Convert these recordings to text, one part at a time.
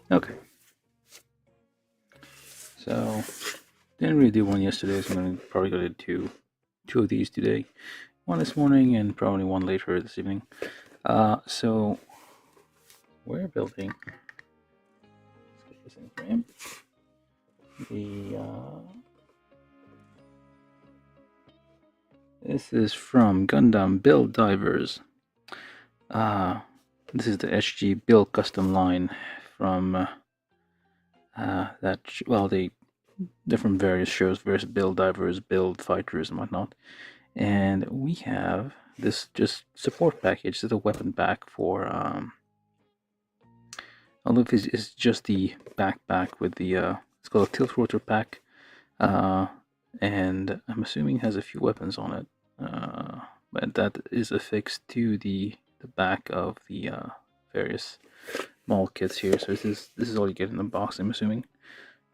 Okay. So didn't really do one yesterday, so I'm probably gonna do two of these today. One this morning and probably one later this evening. So we're building. Let's get this in frame. This is from Gundam Build Divers. This is the SG Build Custom line from they they're from various shows, various Build Divers, Build Fighters, and whatnot. And we have this just support package. This is a weapon pack for I don't know if it's just the backpack with the it's called a Tiltrotor pack, and I'm assuming it has a few weapons on it, but that is affixed to the back of the various model kits here. So this is all you get in the box, I'm assuming.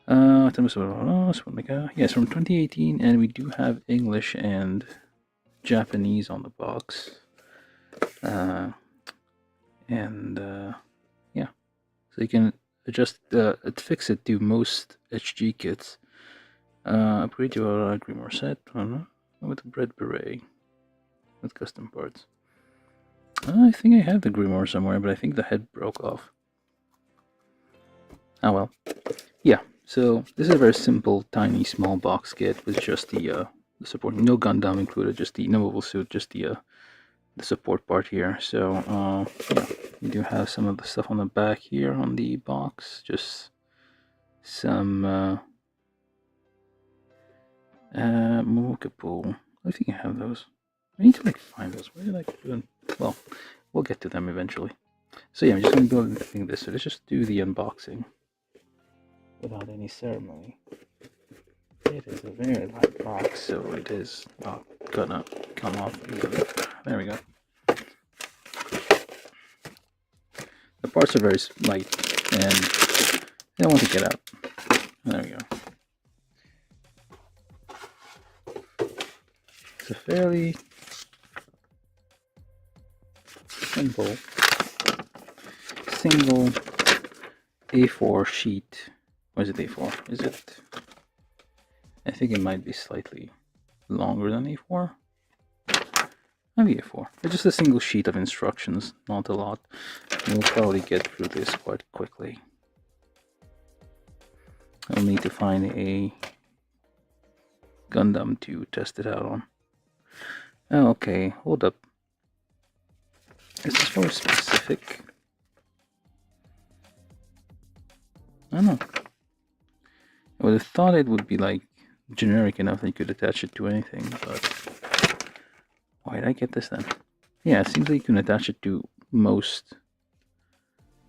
Yes, from 2018, and we do have English and Japanese on the box, yeah, so you can adjust fix it to most HG kits. Upgrade your Grimoire set with a bread beret with custom parts. I think I have the Grimoire somewhere, but I think the head broke off. Oh well. Yeah, so this is a very simple, tiny, small box kit with just the support. No Gundam included, just the no mobile suit, just the support part here. So yeah, we do have some of the stuff on the back here on the box. Just some Mokapool. I think I have those. I need to find those. Where did I put them? Well, we'll get to them eventually. So yeah, I'm just going to build this. So let's just do the unboxing without any ceremony. It is a very light box, so it is not gonna come off easily. There we go. The parts are very light and they don't want to get out. There we go. It's a fairly simple single A4 sheet. What is it, A4? Is it? I think it might be slightly longer than A4. Maybe A4. It's just a single sheet of instructions, not a lot. We'll probably get through this quite quickly. I'll need to find a Gundam to test it out on. Oh, okay, hold up. Is this more specific? I don't know. I would have thought it would be like generic enough that you could attach it to anything, but why did I get this then? Yeah, it seems like you can attach it to most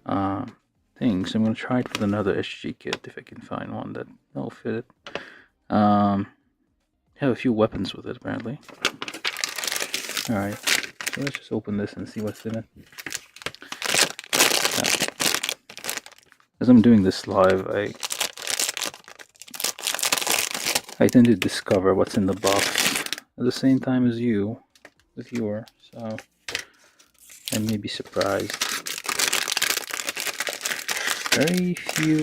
things. I'm gonna try it with another SG kit if I can find one that'll fit it. Have a few weapons with it apparently. Alright, so let's just open this and see what's in it. As I'm doing this live, I tend to discover what's in the box at the same time as you, the viewer, so I may be surprised. Very few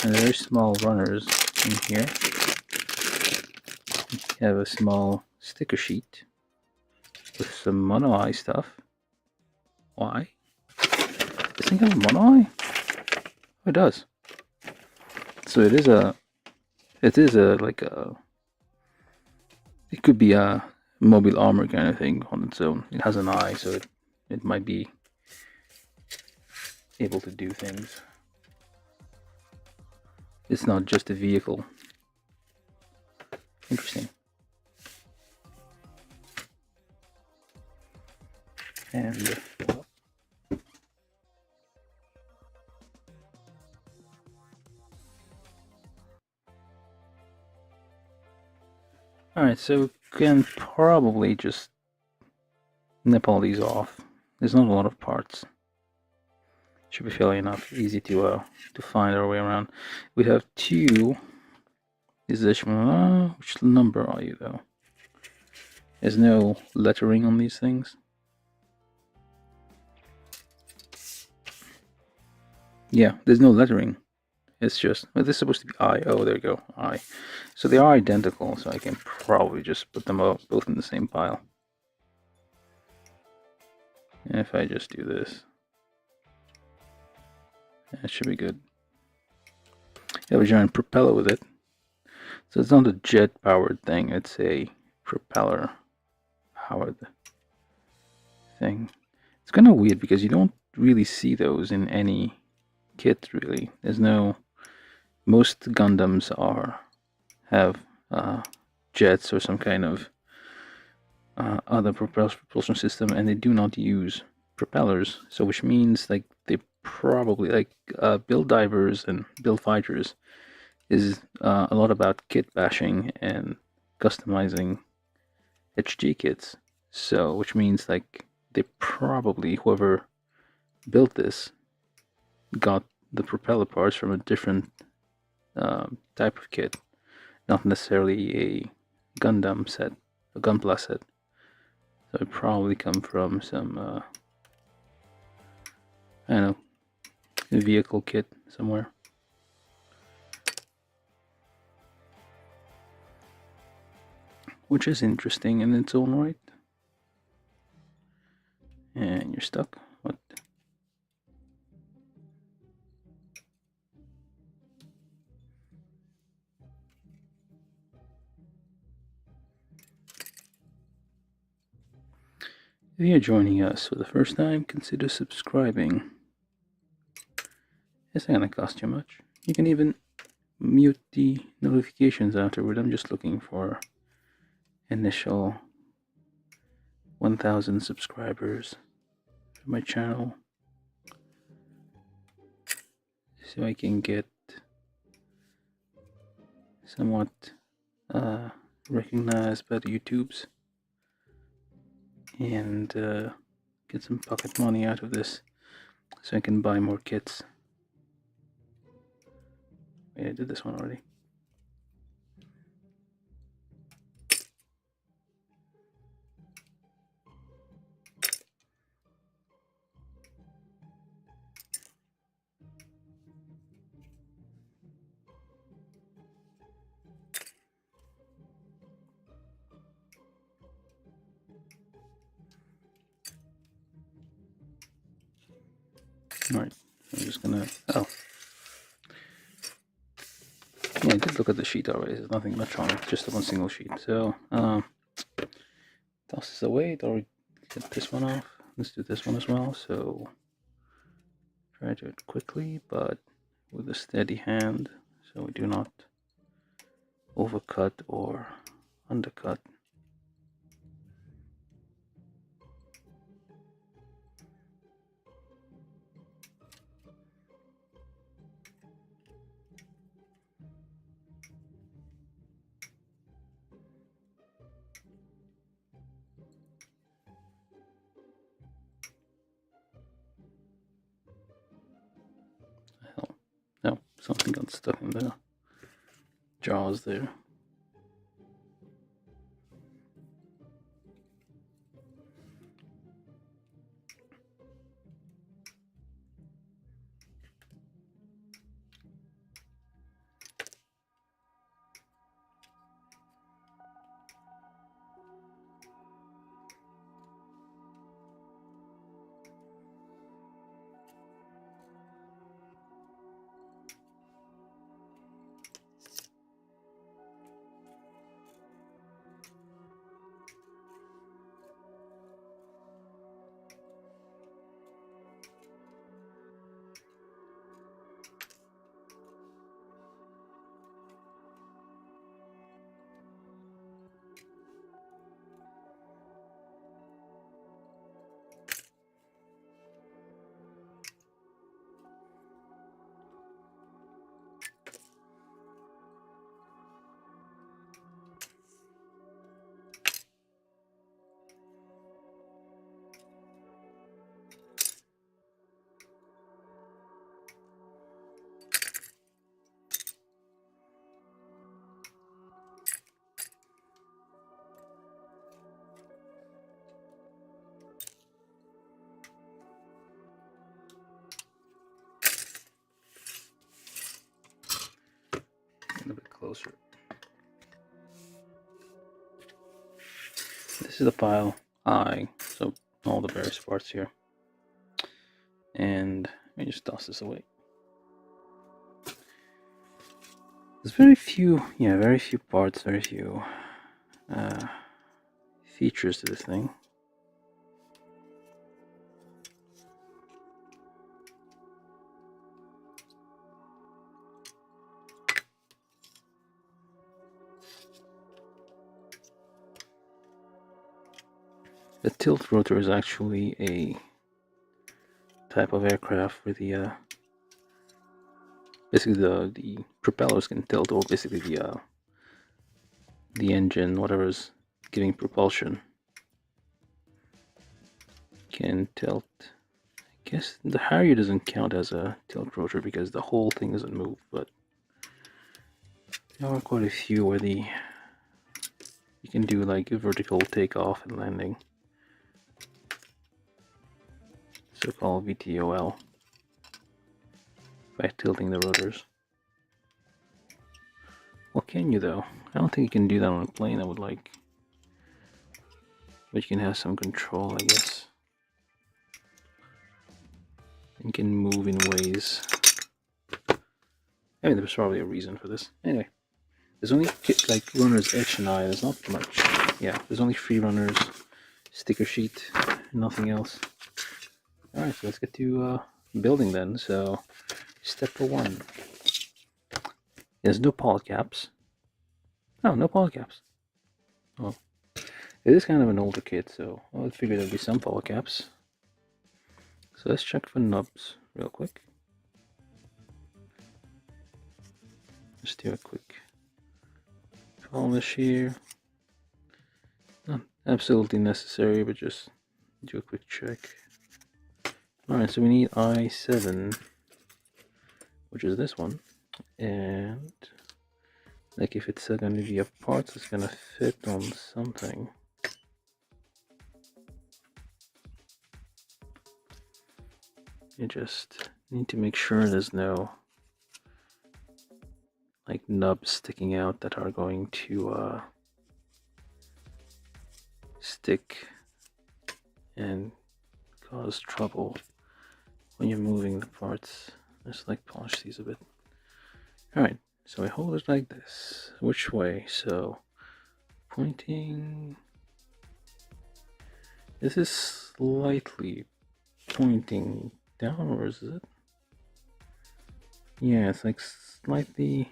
and very small runners in here. We have a small sticker sheet with some mono eye stuff. Why? Does this thing have a mono eye? Oh, it does. So it is a it could be a mobile armor kind of thing on its own. It has an eye, so it might be able to do things. It's not just a vehicle. Interesting. And alright, so can probably just nip all these off. There's not a lot of parts. Should be fairly easy to find our way around. We have two. Is this one? Which number are you though? There's no lettering on these things. Yeah, there's no lettering. It's just, well, this is supposed to be I. Oh, there you go, I. So they are identical, so I can probably just put them both in the same pile. And if I just do this, that should be good. You have a giant propeller with it. So it's not a jet-powered thing, it's a propeller-powered thing. It's kind of weird because you don't really see those in any kit, really. There's no... Most Gundams have jets or some kind of other propulsion system, and they do not use propellers. So which means like they probably like build divers and build fighters is a lot about kit bashing and customizing HG kits. So which means like they probably, whoever built this, got the propeller parts from a different type of kit, not necessarily a Gundam set, a Gunpla set. So it probably come from some, I don't know, a vehicle kit somewhere. Which is interesting in its own right. And you're stuck. What? If you're joining us for the first time, consider subscribing. It's not gonna cost you much. You can even mute the notifications afterward. I'm just looking for initial 1,000 subscribers for my channel, so I can get somewhat recognized by the YouTubes and get some pocket money out of this, so I can buy more kits. Wait, I did this one already. Alright, so I'm just gonna... Oh. Yeah, I did look at the sheet already. There's nothing much on it, just one single sheet. So, toss this away, or get this one off. Let's do this one as well. So, try to do it quickly, but with a steady hand, so we do not overcut or undercut. Hell, no, something got stuck in the jaws there. This is the pile I, so all the various parts here. And let me just toss this away. There's very few parts, very few features to this thing. The Tiltrotor is actually a type of aircraft where the basically the propellers can tilt, or basically the engine, whatever's giving propulsion, can tilt. I guess the Harrier doesn't count as a Tiltrotor because the whole thing doesn't move, but there are quite a few where you can do like a vertical takeoff and landing, so-called VTOL, by tilting the rotors. Well, can you though? I don't think you can do that on a plane. I would like, but you can have some control, I guess. And can move in ways. I mean, there's probably a reason for this. Anyway, there's only like runners H and I. There's not much. Yeah, there's only 3 runners, sticker sheet, nothing else. All right, so let's get to building then. So, step 1. There's no polycaps. Oh, no polycaps. Oh, it is kind of an older kit, so I would figure there'd be some polycaps. So let's check for nubs real quick. Just do a quick polish here. Not absolutely necessary, but just do a quick check. Alright, so we need I7, which is this one. And like if it's going to be a part, it's going to fit on something. You just need to make sure there's no like nubs sticking out that are going to stick and cause trouble when you're moving the parts. Just like polish these a bit. Alright, so I hold it like this. Which way? So pointing. This is slightly pointing downwards, is it? Yeah, it's like slightly.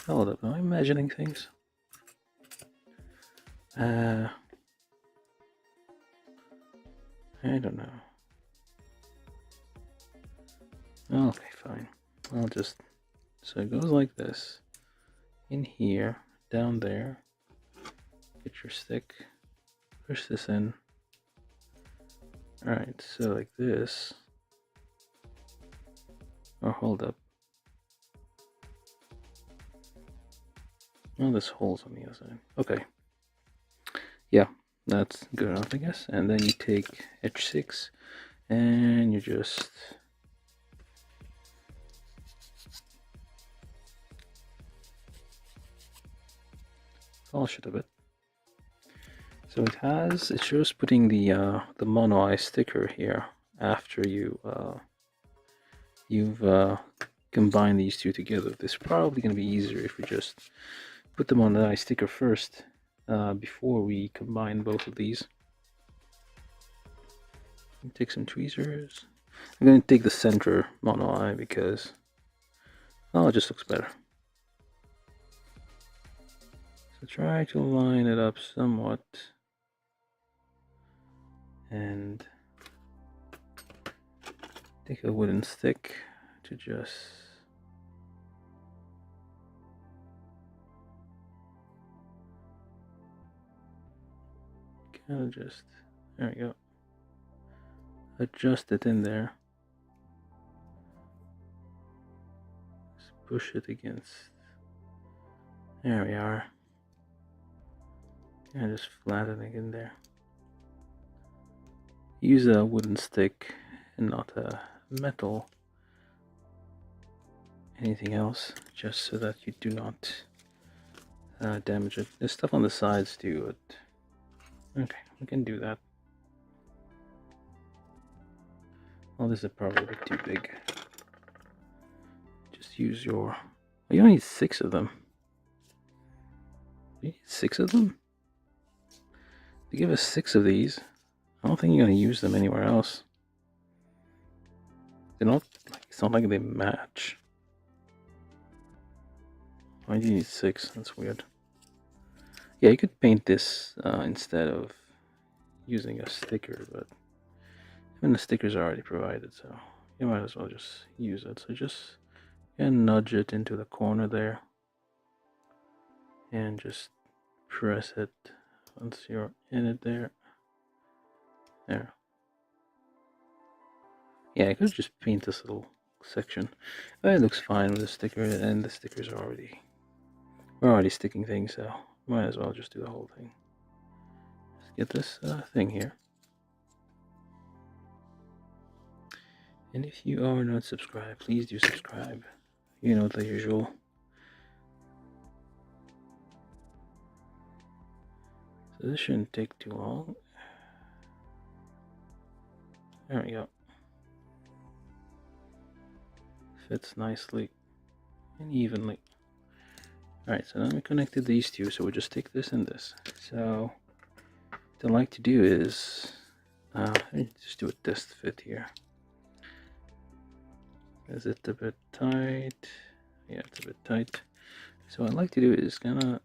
Hold up, am I imagining things? I don't know. Okay, fine. I'll just. So it goes like this. In here, down there. Get your stick. Push this in. Alright, so like this. Oh, hold up. Oh, this hole's on the other side. Okay. Yeah, that's good enough, I guess. And then you take H6 and you just polish it a bit. So it shows putting the mono eye sticker here after you've combined these two together. This is probably going to be easier if we just put them on the eye sticker first before we combine both of these. Take some tweezers. I'm going to take the center mono eye because, oh, it just looks better. So try to line it up somewhat. And take a wooden stick to just kind of just, there we go, adjust it in there, just push it against, there we are, and just flatten it in there. Use a wooden stick and not a metal anything else, just so that you do not damage it. There's stuff on the sides too, but Okay, we can do that. Well, this is probably a bit too big. Just use your... You only need 6 of them. You need 6 of them? They give us 6 of these. I don't think you're going to use them anywhere else. They don't... It's not like they match. Why do you need 6? That's weird. Yeah, you could paint this instead of using a sticker, but even the stickers are already provided, so you might as well just use it. So just nudge it into the corner there and just press it once you're in it there. There. Yeah, I could just paint this little section. But it looks fine with the sticker, and the stickers are already... We're already sticking things, so might as well just do the whole thing. Let's get this thing here. And if you are not subscribed, please do subscribe. You know the usual. So this shouldn't take too long. There we go. Fits nicely and evenly. Alright, so now we connected these two, so we'll just take this and this. So what I like to do is just do a test fit here. Is it a bit tight? Yeah, it's a bit tight. So what I like to do is gonna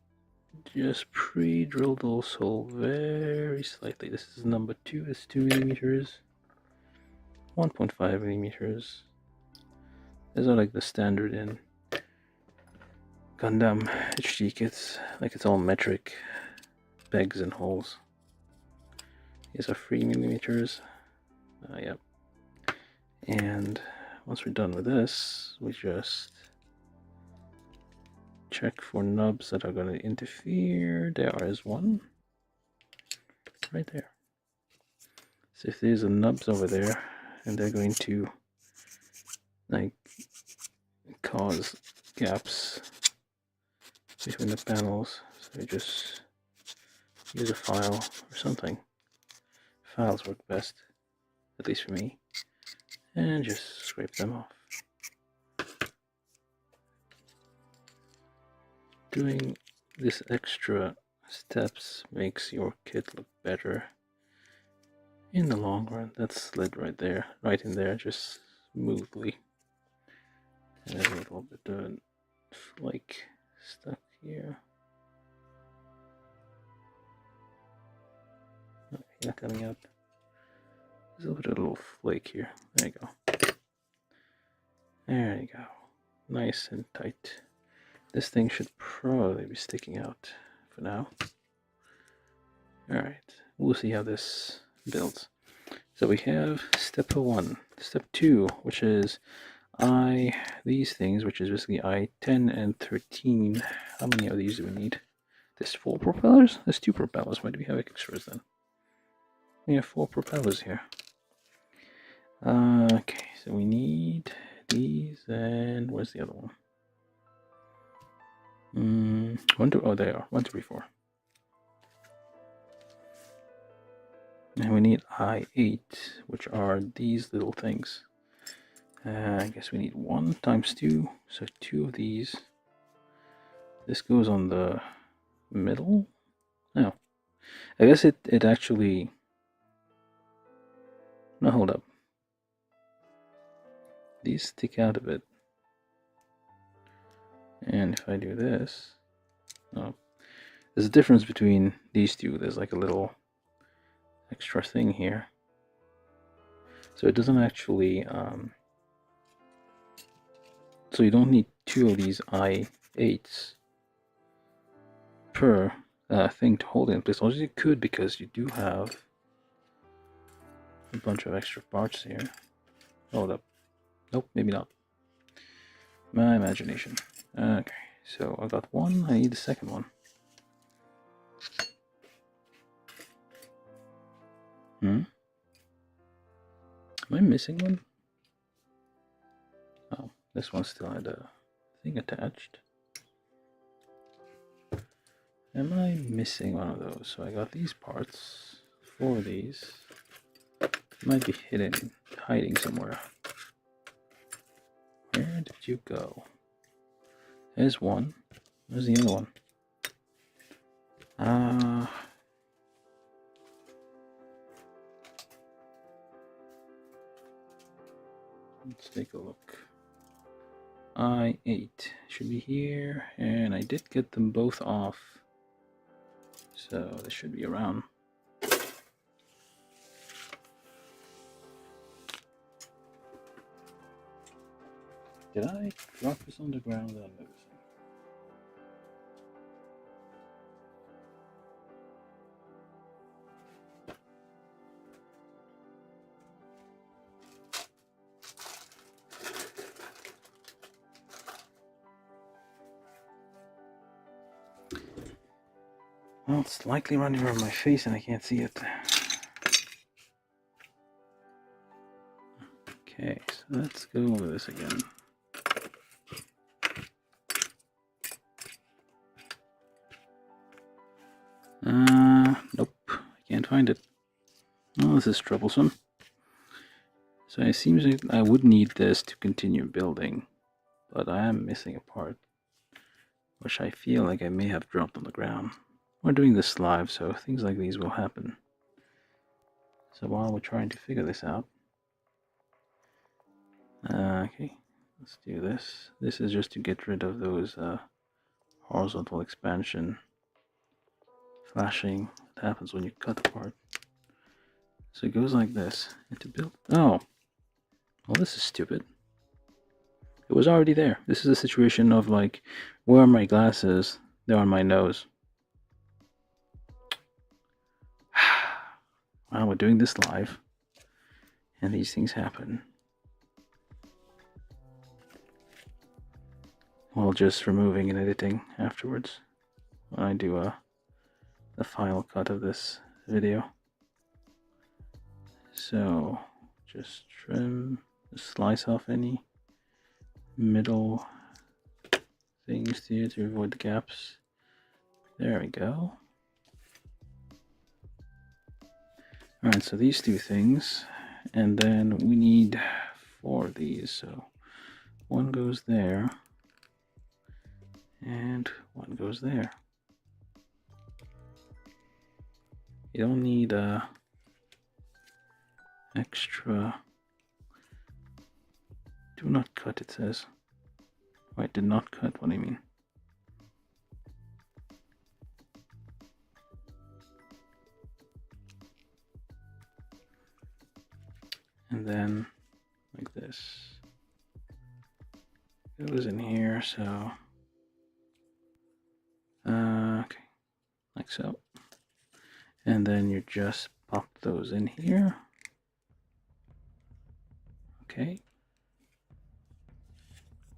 just pre-drill the little hole very slightly. This is number 2, it's 2 millimeters, 1.5 millimeters. These are like the standard in Gundam HD kits, like it's all metric pegs and holes. These are 3 millimeters. Yep. And once we're done with this, we just check for nubs that are going to interfere. There is one right there. So if there's a nubs over there and they're going to like cause gaps between the panels, so you just use a file or something. Files work best, at least for me, and just scrape them off. Doing this extra steps makes your kit look better in the long run. That slid right there, right in there, just smoothly. And there's a little bit of flake stuck here. Okay, not coming out. There's a little flake here. There you go. There you go. Nice and tight. This thing should probably be sticking out for now. Alright, we'll see how this builds. So we have step 1. Step 2, which is these things, which is basically I-10 and 13. How many of these do we need? There's 4 propellers? There's 2 propellers. Why do we have extras then? We have 4 propellers here. Okay, so we need these, and where's the other one? 1, 2, oh, they are. 1, 2, 3, 4. And we need I-8, which are these little things. I guess we need 1 times 2, so 2 of these. This goes on the middle? No. I guess it actually... No, hold up. These stick out a bit. And if I do this... No. There's a difference between these two. There's like a little extra thing here. So it doesn't actually... So you don't need 2 of these I-8s per thing to hold it in place. Although you could, because you do have a bunch of extra parts here. Hold up. Nope, maybe not. My imagination. Okay, so I got 1. I need the second one. Am I missing one? Oh, this one still had a thing attached. Am I missing one of those? So I got these parts, 4 of these. Might be hiding somewhere. Where did you go? There's one. Where's the other one? Let's take a look. I8 should be here, and I did get them both off, so they should be around. Did I drop this on the ground without noticing? Well, it's likely running around my face and I can't see it. Okay, so let's go over this again. Nope, I can't find it. Oh, this is troublesome. So it seems like I would need this to continue building, but I am missing a part, which I feel like I may have dropped on the ground. We're doing this live, so things like these will happen. So while we're trying to figure this out, okay, let's do this. This is just to get rid of those horizontal expansion flashing that happens when you cut apart. So it goes like this, and to build, oh, well, this is stupid. It was already there. This is a situation of like, where are my glasses? They're on my nose. Well, we're doing this live, and these things happen. While just removing and editing afterwards, when I do the final cut of this video. So, just trim, slice off any middle things here to avoid the gaps. There we go. Alright, so these 2 things, and then we need 4 of these, so 1 goes there, and 1 goes there. You don't need extra. Do not cut, it says. Wait, did not cut, what do you mean? And then like this. It was in here, so okay, like so. And then you just pop those in here. Okay.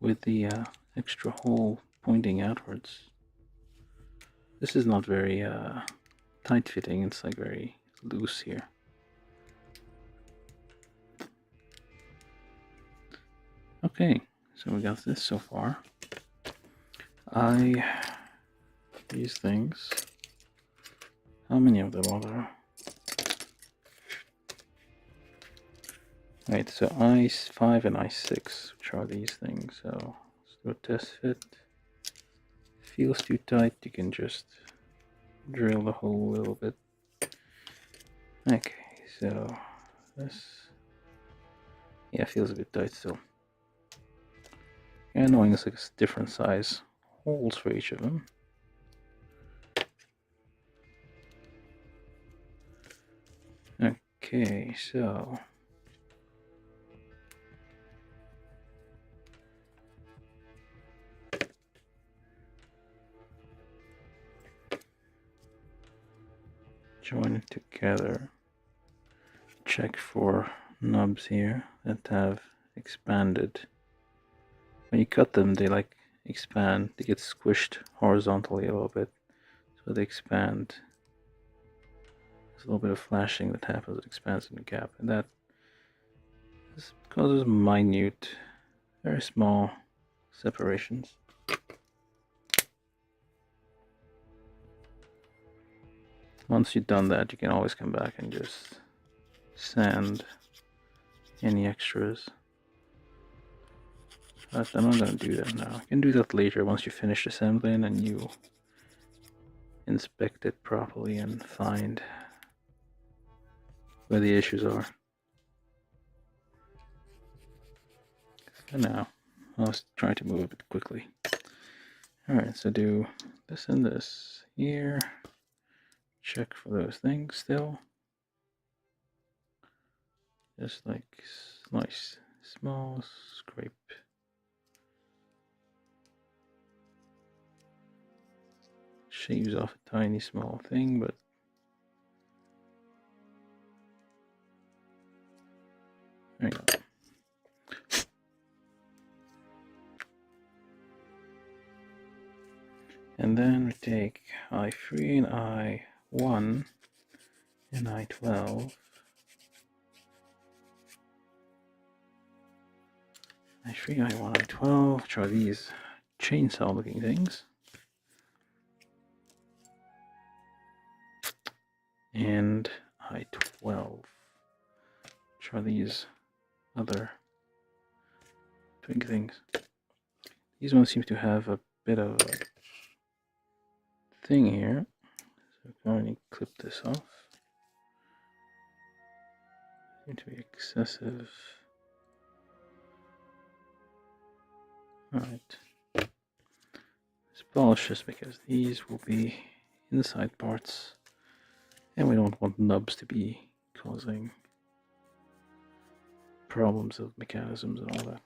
With the extra hole pointing outwards. This is not very tight fitting, it's like very loose here. Okay, so we got this so far. These things, how many of them are there? Right, so I5 and I6, which are these things. So let's do a test fit. Feels too tight, you can just drill the hole a little bit. Okay, so this, yeah, feels a bit tight still. And knowing it's like different size holes for each of them. Okay, so join it together. Check for nubs here that have expanded. When you cut them, they like expand, they get squished horizontally a little bit, so they expand. There's a little bit of flashing that happens, it expands in the gap, and that causes minute, very small separations. once you've done that, you can always come back and just sand any extras. But I'm not going to do that now. You can do that later once you finish assembling and you inspect it properly and find where the issues are. For now, I'll try to move a bit quickly. Alright, so do this and this here. Check for those things still. Just like nice small scrape. Shaves off a tiny small thing, but there you go. And then we take I3 and I1 and I12. I3, I1, I12, which are these chainsaw looking things. And I12, which are these other twig things. These ones seem to have a bit of a thing here, so I'm going to clip this off. Seem to be excessive. Alright. Let's polish this because these will be inside parts and we don't want nubs to be causing problems of mechanisms and all that.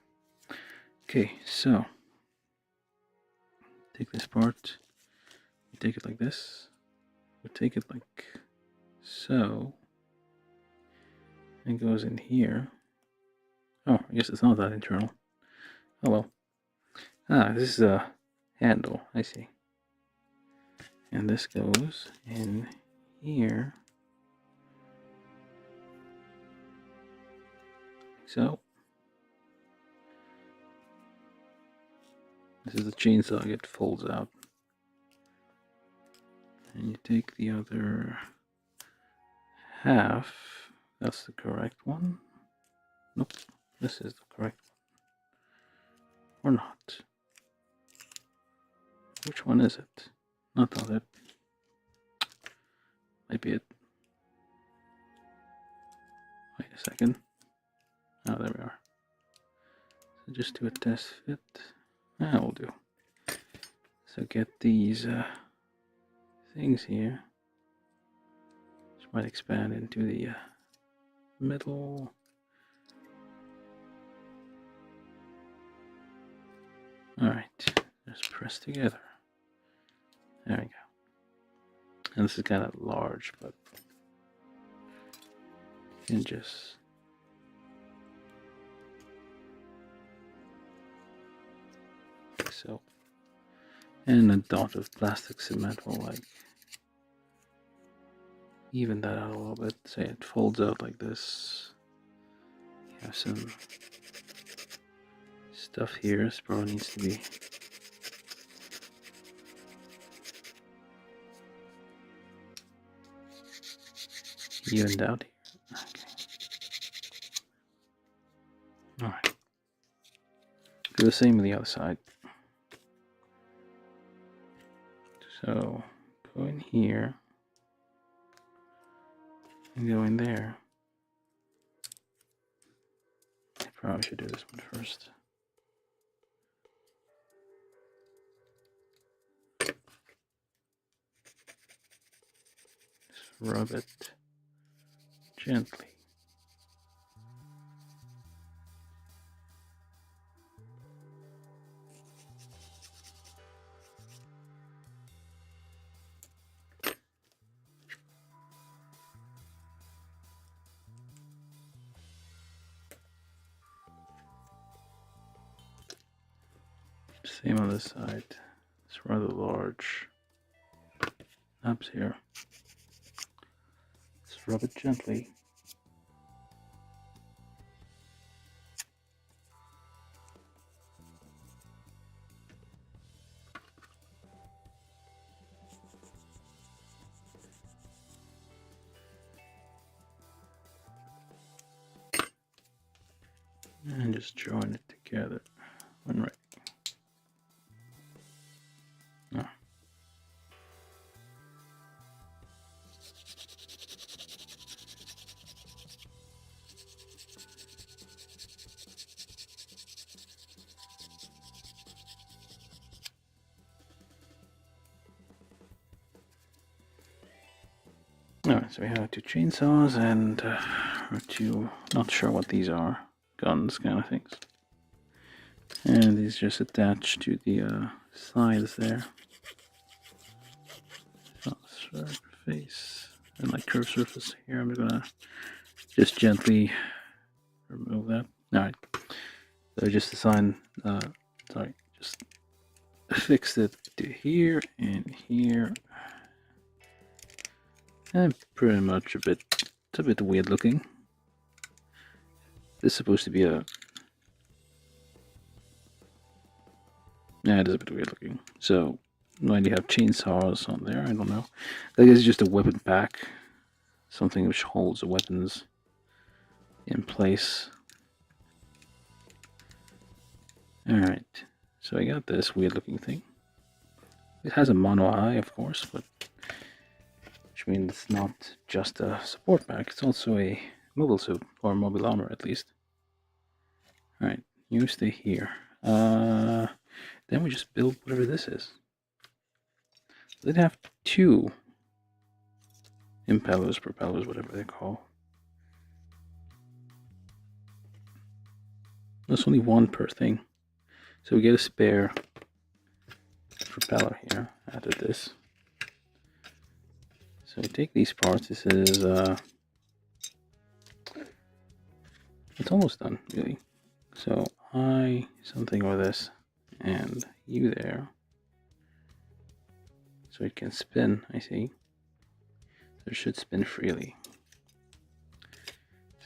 Okay, so take this part, we take it like this, we take it like so, and it goes in here. Oh, I guess it's not that internal. Oh well. Ah, this is a handle, I see. And this goes in here. Like so. This is the chainsaw, it folds out. And you take the other half. That's the correct one. Nope, this is the correct one. Or not. Which one is it? Not that. Might be it. Wait a second. Oh, there we are. So just do a test fit. That will do. So get these things here. Which might expand into the middle. Alright, just press together. There we go. And this is kind of large, but you can just like so. And a dot of plastic cement will like even that out a little bit. Say it folds out like this. You have some stuff here. This probably needs to be evened out here. Okay. Alright. Do the same with the other side. So go in here and go in there. I probably should do this one first. Just rub it gently. Same on this side. It's rather large nubs here. Just rub it gently. and just join it together when ready. Oh. Alright, so we have 2 chainsaws and 2, not sure what these are, guns kind of things. And these just attached to the sides there. Face and like curved surface here. I'm gonna just gently remove that. Alright, so just assign, just fix it to here and here. And pretty much it's a bit weird looking. This is supposed to be a... Yeah, it is a bit weird looking. So, when you have chainsaws on there, I don't know. That is just a weapon pack. Something which holds the weapons in place. Alright, so I got this weird looking thing. It has a mono eye, of course, but which means it's not just a support pack, it's also a mobile suit, or mobile armor at least. Alright, you stay here. Then we just build whatever this is. They'd have 2 impellers, propellers, whatever they're called. There's only 1 per thing. So we get a spare propeller here out of this. So we take these parts. This is it's almost done, really. So something or this, and you there. So it can spin, I see. So it should spin freely.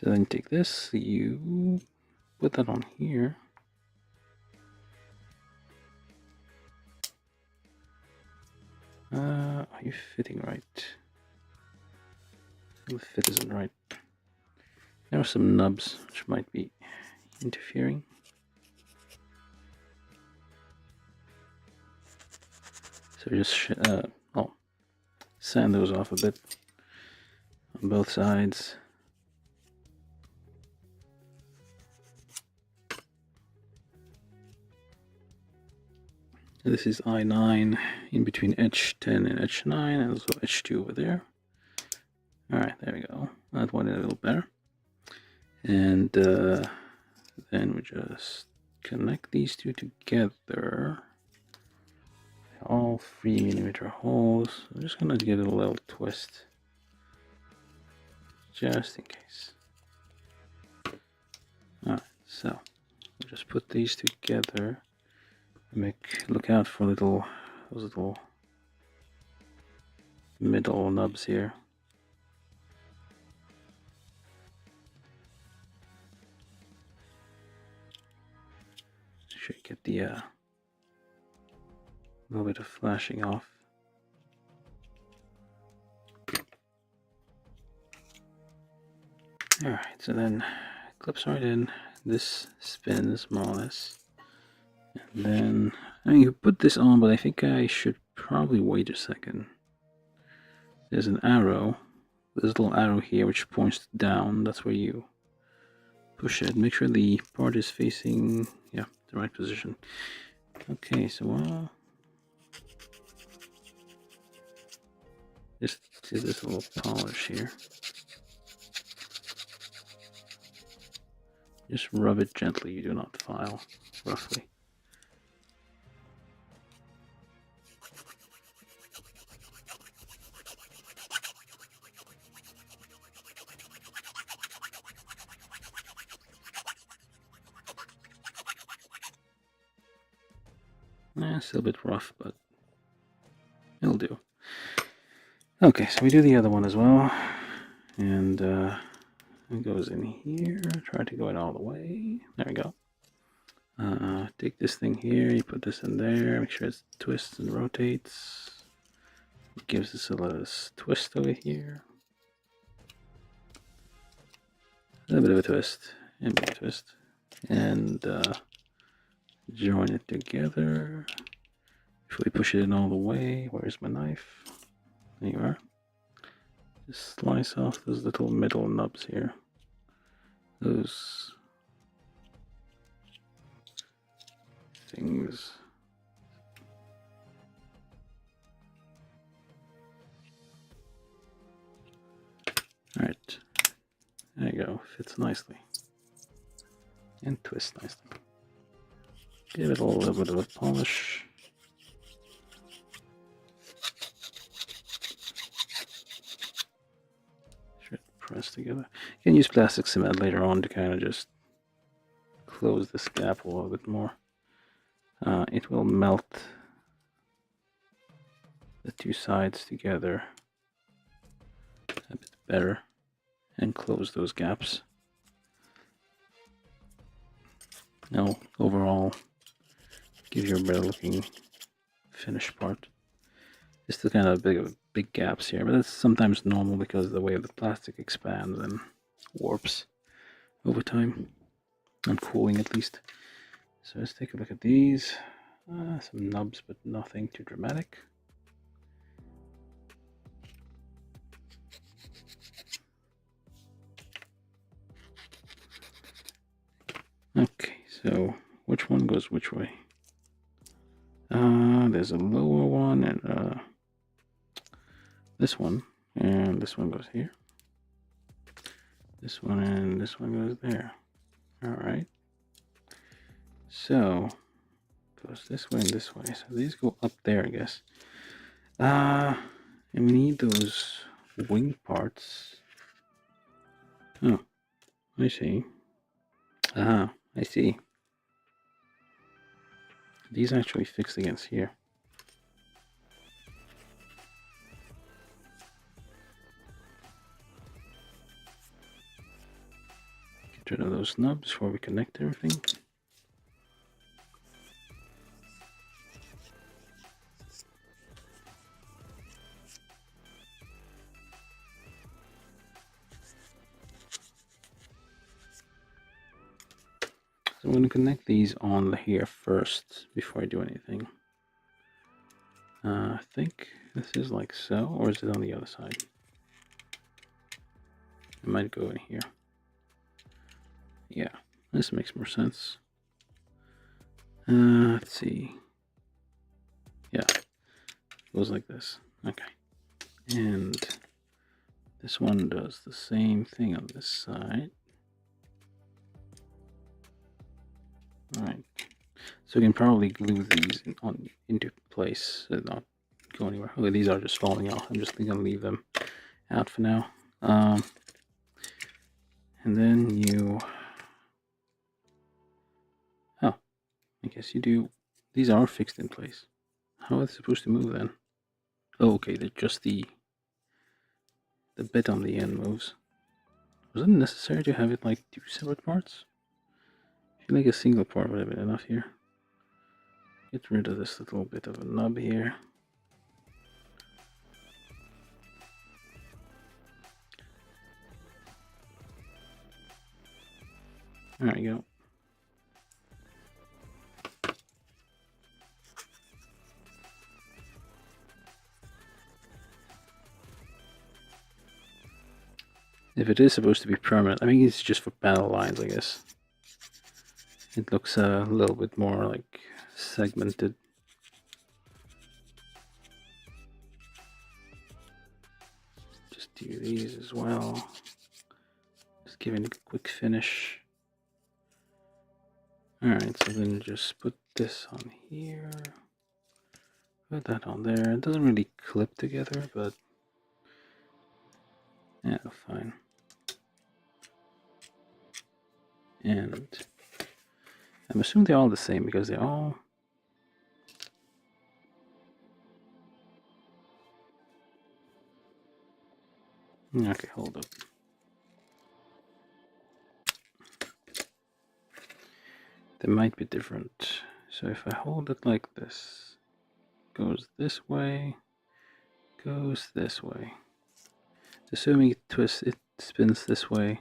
So then take this, you put that on here. Are you fitting right? The fit isn't right. There are some nubs which might be interfering. So just sand those off a bit on both sides. This is I9 in between edge 10 and edge 9, and also edge 2 over there. Alright, there we go. That one is a little better. And then we just connect these 2 together. All 3mm holes. I'm just gonna give it a little twist, just in case. Alright, so we'll just put these together. Look out for those little middle nubs here. Should get the little bit of flashing off. Alright, so then clips right in. This spins more or less. And then, I mean, you put this on, but I think I should probably wait a second. There's an arrow. There's a little arrow here which points down. That's where you push it. Make sure the part is facing, the right position. Okay, so just do this little polish here. Just rub it gently. You do not file roughly. Still a bit rough, but it'll do. Okay, so we do the other one as well, and it goes in here. Try to go in all the way. There we go. Take this thing here, you put this in there, make sure it twists and rotates. It gives us a little twist over here. A little bit of a twist, and a bit of a twist. and join it together. If we push it in all the way, where's my knife? There you are. Just slice off those little middle nubs here. Those things. Alright. There you go. Fits nicely. And twist nicely. Give it a little bit of a polish. Should press together. You can use plastic cement later on to kind of just close this gap a little bit more. It will melt the two sides together a bit better and close those gaps. Now, overall, give you a better looking finished part. Just the kind of big gaps here, but that's sometimes normal because of the way the plastic expands and warps over time, and cooling at least. So let's take a look at these. Some nubs, but nothing too dramatic. Okay, so which one goes which way? There's a lower one and this one, and this one goes here. This one and this one goes there. Alright. So goes this way and this way. So these go up there, I guess. And we need those wing parts. Oh, I see. Ah, I see. These actually fixed against here. Get rid of those nubs before we connect everything. So I'm going to connect these on here first before I do anything. I think this is like so, or is it on the other side? It might go in here. Yeah, this makes more sense. Let's see. Yeah, it goes like this. Okay. And this one does the same thing on this side. Alright. So we can probably glue these into place and not go anywhere. Okay, these are just falling off. I'm just going to leave them out for now. And then you... Oh, I guess you do... These are fixed in place. How are they supposed to move then? Oh, okay, they're just the bit on the end moves. Was it necessary to have it like two separate parts? I feel like a single part would have been enough here. Get rid of this little bit of a nub here. There we go. If it is supposed to be permanent, I mean it's just for panel lines, I guess. It looks a little bit more like segmented. Just do these as well. Just giving it a quick finish. Alright, so then just put this on here. Put that on there. It doesn't really clip together, but yeah, fine. And I'm assuming they're all the same because they're all... Okay, hold up. They might be different. So if I hold it like this, goes this way, goes this way. Assuming it twists, it spins this way.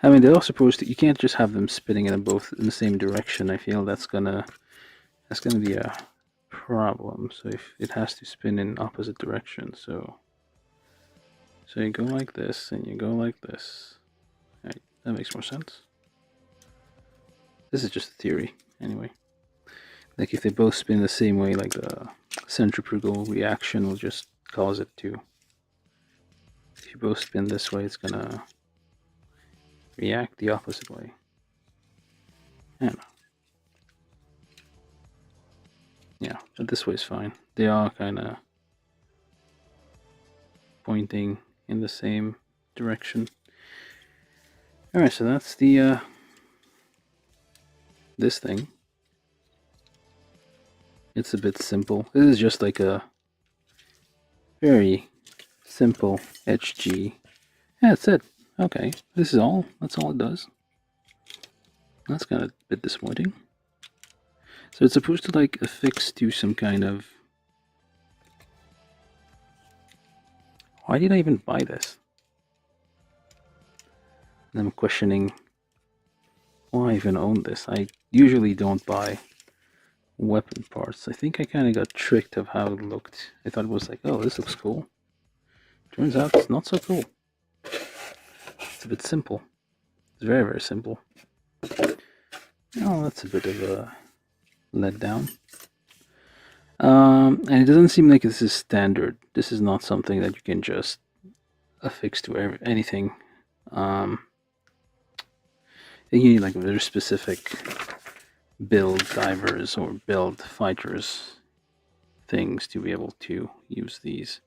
I mean, they're all supposed to. You can't just have them spinning in both in the same direction. I feel that's gonna be a problem. So if it has to spin in opposite directions, so you go like this and you go like this. Right, that makes more sense. This is just a theory, anyway. Like if they both spin the same way, like the centrifugal reaction will just cause it to. If you both spin this way, it's gonna react the opposite way. I don't know. Yeah, but this way is fine. They are kind of pointing in the same direction. Alright, so that's the this thing. It's a bit simple. This is just like a very simple HG. Yeah, that's it. Okay, this is all. That's all it does. That's kind of a bit disappointing. So it's supposed to like affix to some kind of... Why did I even buy this? And I'm questioning why I even own this. I usually don't buy weapon parts. I think I kind of got tricked of how it looked. I thought it was like, oh, this looks cool. Turns out it's not so cool. It's a bit simple. It's very, very simple. Oh, that's a bit of a letdown. And it doesn't seem like this is standard. This is not something that you can just affix to anything. You need like very specific build divers or build fighters things to be able to use these.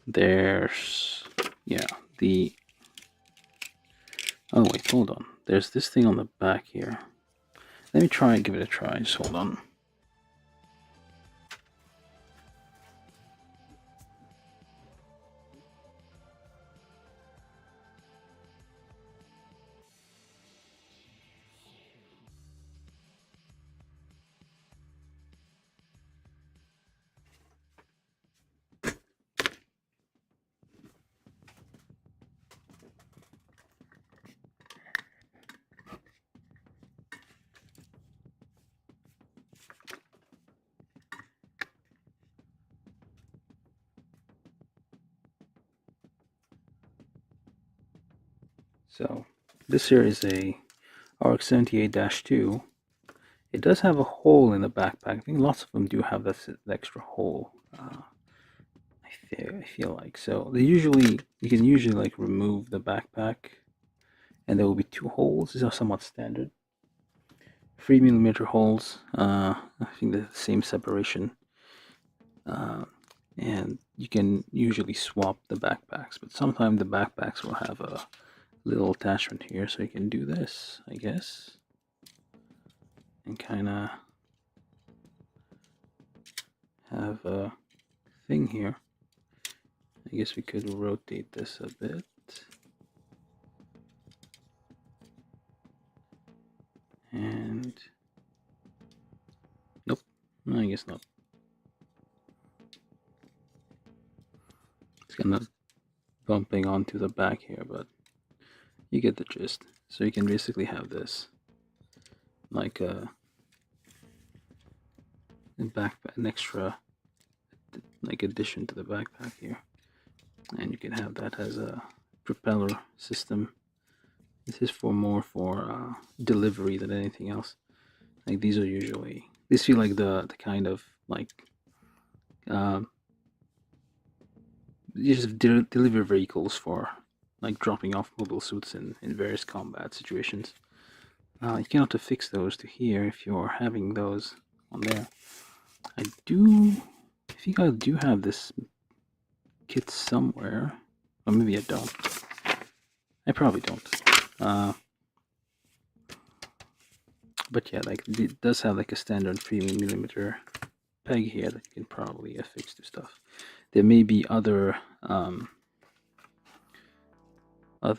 There's, yeah, the... Oh wait, hold on. There's this thing on the back here. Let me try and give it a try. Just hold on. So this here is a RX-78-2. It does have a hole in the backpack. I think lots of them do have that extra hole. I feel like so. You can usually like remove the backpack, and there will be two holes. These are somewhat standard. 3mm holes. I think the same separation. And you can usually swap the backpacks, but sometimes the backpacks will have a little attachment here, so you can do this, I guess, and kind of have a thing here. I guess we could rotate this a bit. And nope, I guess not. It's kind of bumping onto the back here, but you get the gist. So you can basically have this like an extra like addition to the backpack here, and you can have that as a propeller system. This is for more for delivery than anything else. Like these are usually, these feel like the kind of like you just deliver vehicles for like dropping off mobile suits in various combat situations. You cannot affix those to here if you're having those on there. I think I do have this kit somewhere, or maybe I don't. I probably don't. But yeah, like it does have like a standard 3mm peg here that you can probably affix to stuff. There may be other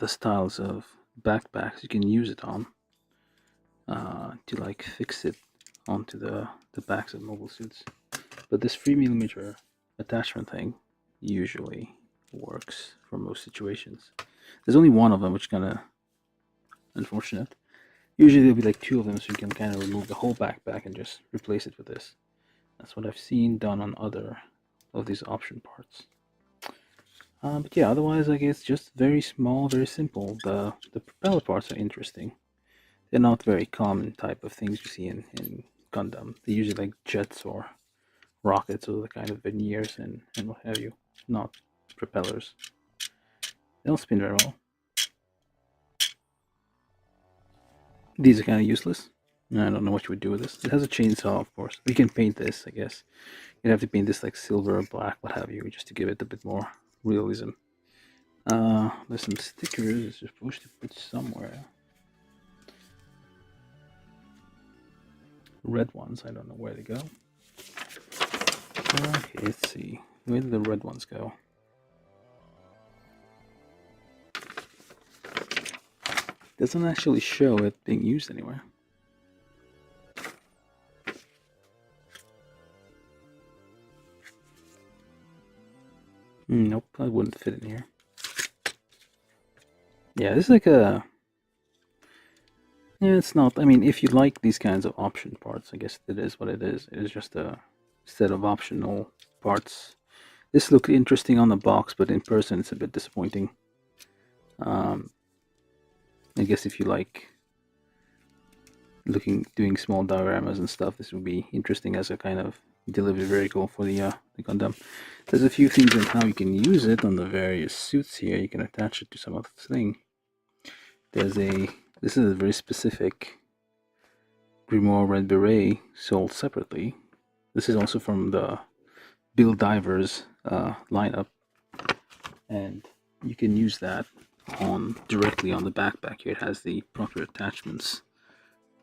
styles of backpacks you can use it on to like fix it onto the backs of mobile suits. But this 3mm attachment thing usually works for most situations. There's only one of them which kind of unfortunate. Usually there'll be like two of them, so you can kind of remove the whole backpack and just replace it with this. That's what I've seen done on other of these option parts. But yeah, otherwise, like, it's just very small, very simple. The propeller parts are interesting. They're not very common type of things you see in Gundam. They're usually like jets or rockets or the kind of veneers and what have you, not propellers. They don't spin very well. These are kind of useless. I don't know what you would do with this. It has a chainsaw, of course. We can paint this, I guess. You'd have to paint this like silver or black, what have you, just to give it a bit more realism. There's some stickers you're supposed to put somewhere. Red ones, I don't know where they go. Okay, let's see. Where did the red ones go? Doesn't actually show it being used anywhere. Nope, I wouldn't fit in here. Yeah, this is like a... Yeah, it's not... I mean, if you like these kinds of option parts, I guess it is what it is. It is just a set of optional parts. This looked interesting on the box, but in person it's a bit disappointing. I guess if you like doing small dioramas and stuff, this would be interesting as a kind of delivery vehicle for the Gundam. There's a few things on how you can use it on the various suits here. You can attach it to some other thing. This is a very specific Grimoire Red Beret sold separately. This is also from the Bill Divers lineup, and you can use that directly on the backpack here. It has the proper attachments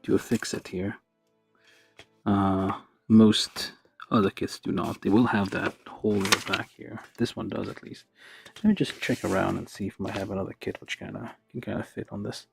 to affix it here. Most other kits do not. They will have that hole in the back here. This one does, at least. Let me just check around and see if I have another kit which can kind of fit on this.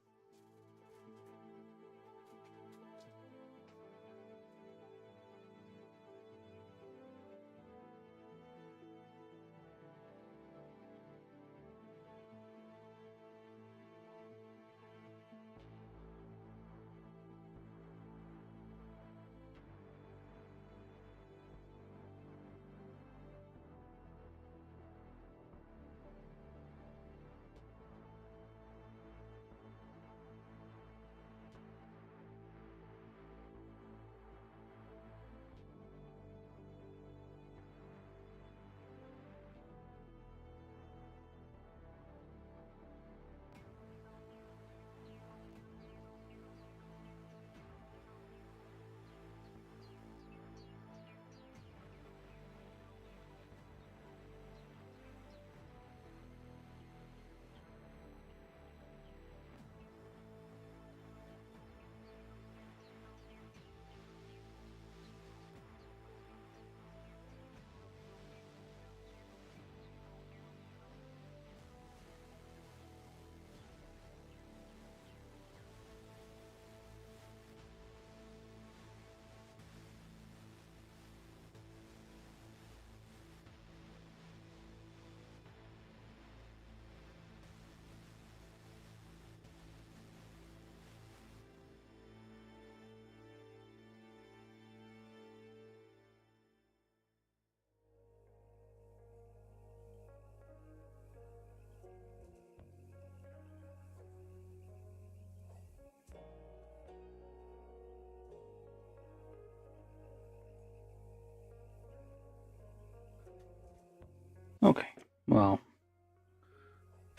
Okay, well,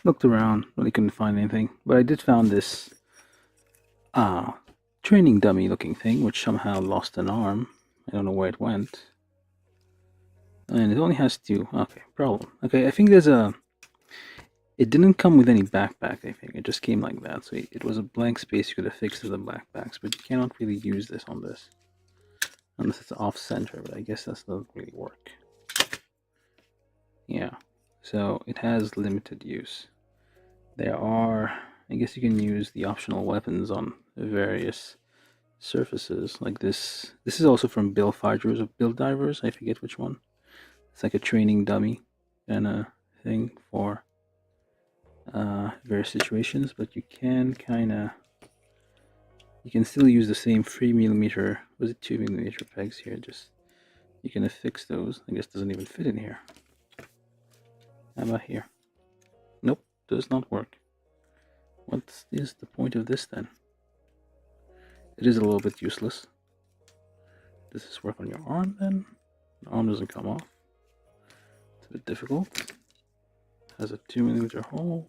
looked around, really couldn't find anything, but I did found this training dummy looking thing, which somehow lost an arm. I don't know where it went. And it only has two. Okay, problem. Okay, I think there's a... It didn't come with any backpack, I think. It just came like that. So it was a blank space you could affix to the backpacks, but you cannot really use this on this. Unless it's off-center, but I guess that doesn't really work. Yeah, so it has limited use. There are... I guess you can use the optional weapons on various surfaces, like this. This is also from Bill Fighters or Bill Divers, I forget which one. It's like a training dummy kind of thing for various situations, but you can kind of You can still use the same 3mm, was it 2mm pegs here, just you can affix those. I guess it doesn't even fit in here. How about here? Nope, does not work. What is the point of this then? It is a little bit useless. Does this work on your arm then? The arm doesn't come off. It's a bit difficult. Has a 2mm hole.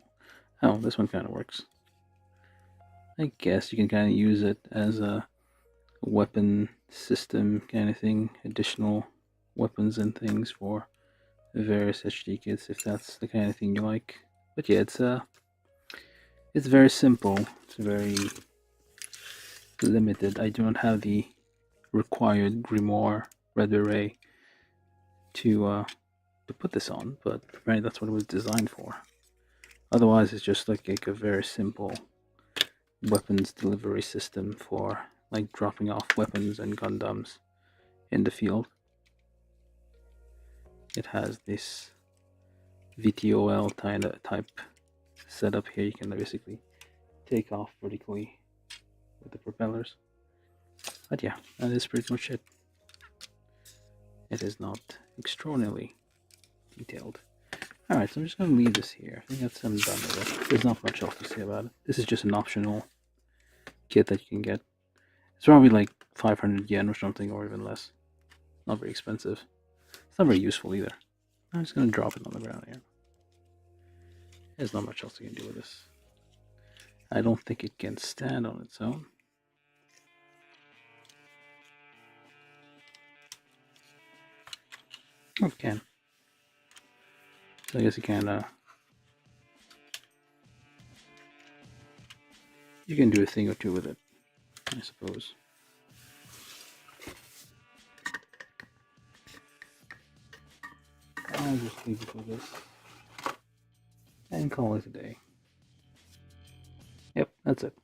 Oh, this one kind of works. I guess you can kind of use it as a weapon system kind of thing. Additional weapons and things for various HD kits if that's the kind of thing you like. But yeah, it's very simple. It's very limited. I do not have the required Grimoire Red Beret to put this on, but apparently that's what it was designed for. Otherwise, it's just like a very simple weapons delivery system for like dropping off weapons and Gundams in the field. It has this VTOL type setup here. You can basically take off vertically with the propellers. But yeah, that is pretty much it. It is not extraordinarily detailed. Alright, so I'm just going to leave this here. I think I'm done with it. There's not much else to say about it. This is just an optional kit that you can get. It's probably like 500 yen or something, or even less. Not very expensive. It's not very useful either. I'm just going to drop it on the ground here. There's not much else you can do with this. I don't think it can stand on its own. Oh, it can. So I guess you can you can do a thing or two with it, I suppose. I'll just leave it with this and call it a day. Yep, that's it.